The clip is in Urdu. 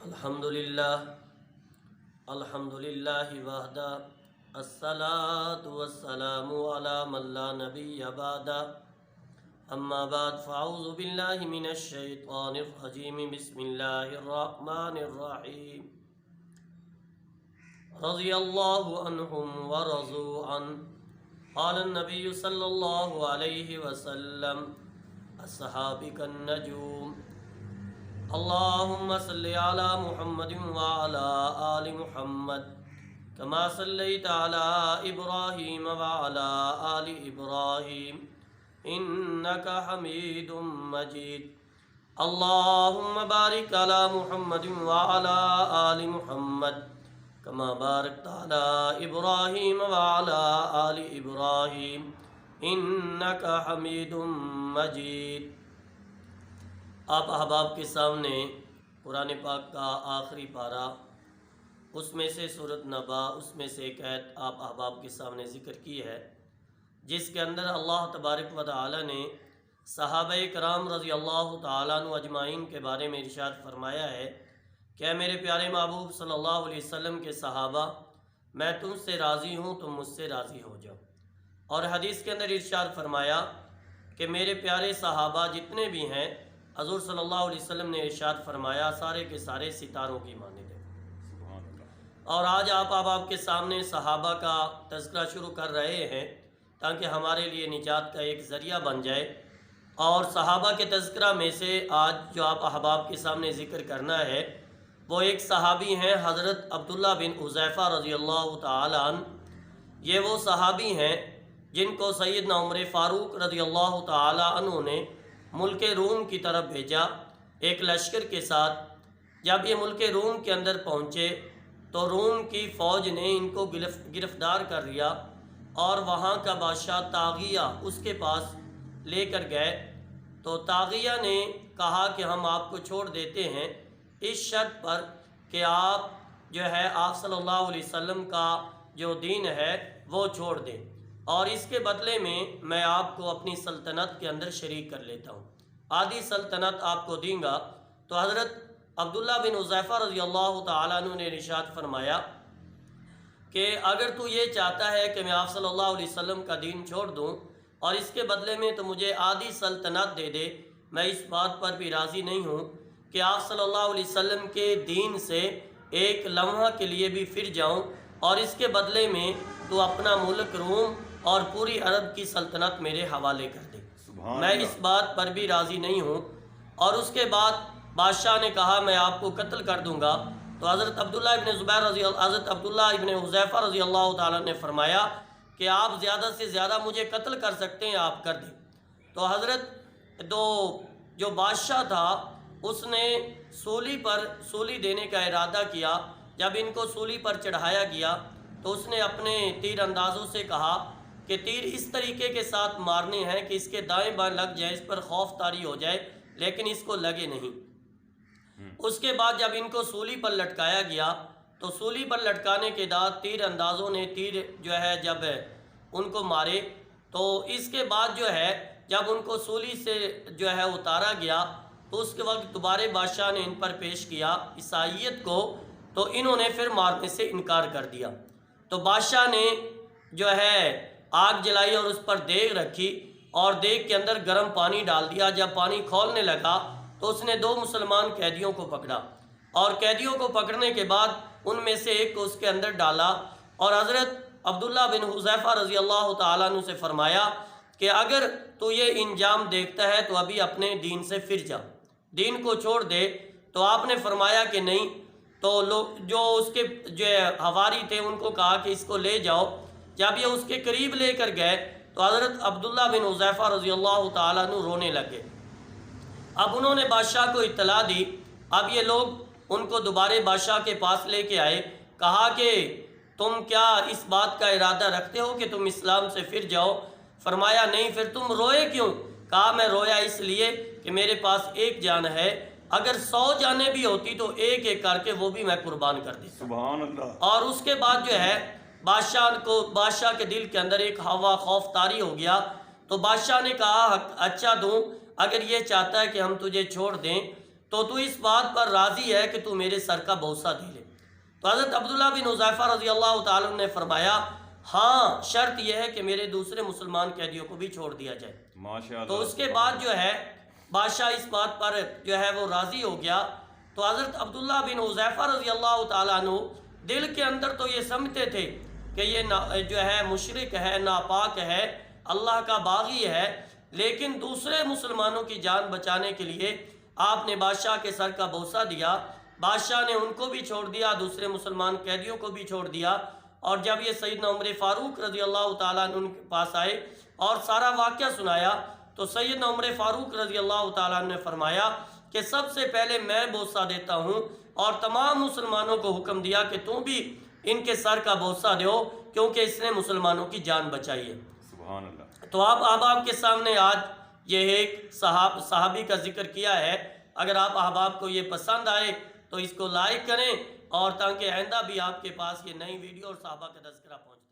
الحمدللہ وحدہ الصلاة والسلام علی من لا نبی بعدہ اما بعد فاعوذ باللہ من الشیطان الرجیم بسم اللہ الرحمن الرحیم رضی اللہ عنہم ورضوا عنہ قال النبی صلی اللہ علیہ وسلم الصحابہ کالنجوم اللهم صل على محمد وعلى آل محمد كما صليت على إبراهيم وعلى آل إبراهيم إنك حميد مجيد اللهم بارك على محمد وعلى آل محمد كما باركت على إبراهيم وعلى آل إبراهيم إنك حميد مجيد۔ آپ احباب کے سامنے قرآن پاک کا آخری پارہ، اس میں سے سورۃ نبا، اس میں سے ایک آیت آپ احباب کے سامنے ذکر کی ہے، جس کے اندر اللہ تبارک و تعالی نے صحابہ کرام رضی اللہ تعالیٰ عنہ اجمعین کے بارے میں ارشاد فرمایا ہے کہ اے میرے پیارے محبوب صلی اللہ علیہ وسلم کے صحابہ، میں تم سے راضی ہوں، تم مجھ سے راضی ہو جاؤ۔ اور حدیث کے اندر ارشاد فرمایا کہ میرے پیارے صحابہ جتنے بھی ہیں، حضور صلی اللہ علیہ وسلم نے ارشاد فرمایا سارے کے سارے ستاروں کی مانند ہیں۔ اور آج آپ احباب کے سامنے صحابہ کا تذکرہ شروع کر رہے ہیں تاکہ ہمارے لیے نجات کا ایک ذریعہ بن جائے۔ اور صحابہ کے تذکرہ میں سے آج جو آپ احباب کے سامنے ذکر کرنا ہے وہ ایک صحابی ہیں حضرت عبداللہ بن حذیفہ رضی اللہ تعالی عنہ۔ یہ وہ صحابی ہیں جن کو سیدنا عمر فاروق رضی اللہ تعالی عنہ نے ملک روم کی طرف بھیجا ایک لشکر کے ساتھ۔ جب یہ ملک روم کے اندر پہنچے تو روم کی فوج نے ان کو گرفتار کر لیا اور وہاں کا بادشاہ طاغیہ اس کے پاس لے کر گئے۔ تو طاغیہ نے کہا کہ ہم آپ کو چھوڑ دیتے ہیں اس شرط پر کہ آپ جو ہے آپ صلی اللہ علیہ وسلم کا جو دین ہے وہ چھوڑ دیں، اور اس کے بدلے میں آپ کو اپنی سلطنت کے اندر شریک کر لیتا ہوں، آدھی سلطنت آپ کو دیں گا۔ تو حضرت عبداللہ بن حذیفہ رضی اللہ تعالیٰ عنہ نے ارشاد فرمایا کہ اگر تو یہ چاہتا ہے کہ میں آپ صلی اللہ علیہ وسلم کا دین چھوڑ دوں اور اس کے بدلے میں تو مجھے آدھی سلطنت دے دے، میں اس بات پر بھی راضی نہیں ہوں کہ آپ صلی اللہ علیہ وسلم کے دین سے ایک لمحہ کے لیے بھی پھر جاؤں، اور اس کے بدلے میں تو اپنا ملک روم اور پوری عرب کی سلطنت میرے حوالے کر دے، میں اس بات پر بھی راضی نہیں ہوں۔ اور اس کے بعد بادشاہ نے کہا میں آپ کو قتل کر دوں گا۔ تو حضرت عبداللہ ابن حذیفہ رضی اللہ تعالیٰ نے فرمایا کہ آپ زیادہ سے زیادہ مجھے قتل کر سکتے ہیں، آپ کر دیں۔ تو حضرت جو بادشاہ تھا اس نے سولی دینے کا ارادہ کیا۔ جب ان کو سولی پر چڑھایا گیا تو اس نے اپنے تیر اندازوں سے کہا کہ تیر اس طریقے کے ساتھ مارنے ہیں کہ اس کے دائیں بائیں لگ جائے، اس پر خوف طاری ہو جائے لیکن اس کو لگے نہیں۔ اس کے بعد جب ان کو سولی پر لٹکایا گیا تو سولی پر لٹکانے کے بعد تیر اندازوں نے تیر جو ہے جب ان کو مارے، تو اس کے بعد جو ہے جب ان کو سولی سے جو ہے اتارا گیا تو اس کے وقت دوبارہ بادشاہ نے ان پر پیش کیا عیسائیت کو، تو انہوں نے پھر مارنے سے انکار کر دیا۔ تو بادشاہ نے جو ہے آگ جلائی اور اس پر دیگ رکھی اور دیگ کے اندر گرم پانی ڈال دیا۔ جب پانی کھولنے لگا تو اس نے 2 مسلمان قیدیوں کو پکڑا، اور قیدیوں کو پکڑنے کے بعد ان میں سے ایک کو اس کے اندر ڈالا، اور حضرت عبداللہ بن حذیفہ رضی اللہ تعالیٰ عنہ سے فرمایا کہ اگر تو یہ انجام دیکھتا ہے تو ابھی اپنے دین سے پھر جا، دین کو چھوڑ دے۔ تو آپ نے فرمایا کہ نہیں۔ تو لوگ جو اس کے جو حواری تھے ان کو کہا کہ اس کو لے جاؤ۔ جب یہ اس کے قریب لے کر گئے تو حضرت عبداللہ بن حذیفہ رضی اللہ تعالیٰ عنہ رونے لگے۔ اب انہوں نے بادشاہ کو اطلاع دی۔ اب یہ لوگ ان کو دوبارہ بادشاہ کے پاس لے کے آئے، کہا کہ تم کیا اس بات کا ارادہ رکھتے ہو کہ تم اسلام سے پھر جاؤ؟ فرمایا نہیں۔ پھر تم روئے کیوں؟ کہا میں رویا اس لیے کہ میرے پاس ایک جان ہے، اگر 100 جانیں بھی ہوتی تو ایک ایک کر کے وہ بھی میں قربان کر دیتا۔ سبحان اللہ۔ اور اس کے بعد جو ہے بادشاہ کے دل کے اندر ایک ہوا خوف طاری ہو گیا۔ تو بادشاہ نے کہا اچھا دوں، اگر یہ چاہتا ہے کہ ہم تجھے چھوڑ دیں تو اس بات پر راضی ہے کہ تو میرے سر کا بوسہ دے لے۔ تو حضرت عبداللہ بن حذیفہ رضی اللہ تعالیٰ عنہ نے فرمایا ہاں شرط یہ ہے کہ میرے دوسرے مسلمان قیدیوں کو بھی چھوڑ دیا جائے۔ ماشاءاللہ۔ تو اس کے بعد جو ہے بادشاہ اس بات پر جو ہے وہ راضی ہو گیا۔ تو حضرت عبداللہ بن حذیفہ رضی اللہ تعالیٰ عنہ دل کے اندر تو یہ سمجھتے تھے کہ یہ جو ہے مشرک ہے، ناپاک ہے، اللہ کا باغی ہے، لیکن دوسرے مسلمانوں کی جان بچانے کے لیے آپ نے بادشاہ کے سر کا بوسہ دیا۔ بادشاہ نے ان کو بھی چھوڑ دیا، دوسرے مسلمان قیدیوں کو بھی چھوڑ دیا۔ اور جب یہ سیدنا عمر فاروق رضی اللہ تعالیٰ عنہ ان کے پاس آئے اور سارا واقعہ سنایا تو سیدنا عمر فاروق رضی اللہ تعالیٰ عنہ نے فرمایا کہ سب سے پہلے میں بوسہ دیتا ہوں، اور تمام مسلمانوں کو حکم دیا کہ تم بھی ان کے سر کا بوسہ دو کیونکہ اس نے مسلمانوں کی جان بچائی ہے۔ سبحان اللہ۔ تو آپ احباب کے سامنے آج یہ ایک صحابی کا ذکر کیا ہے۔ اگر آپ احباب کو یہ پسند آئے تو اس کو لائک کریں، اور تاکہ آئندہ بھی آپ کے پاس یہ نئی ویڈیو اور صحابہ کا تذکرہ پہنچتا ہے۔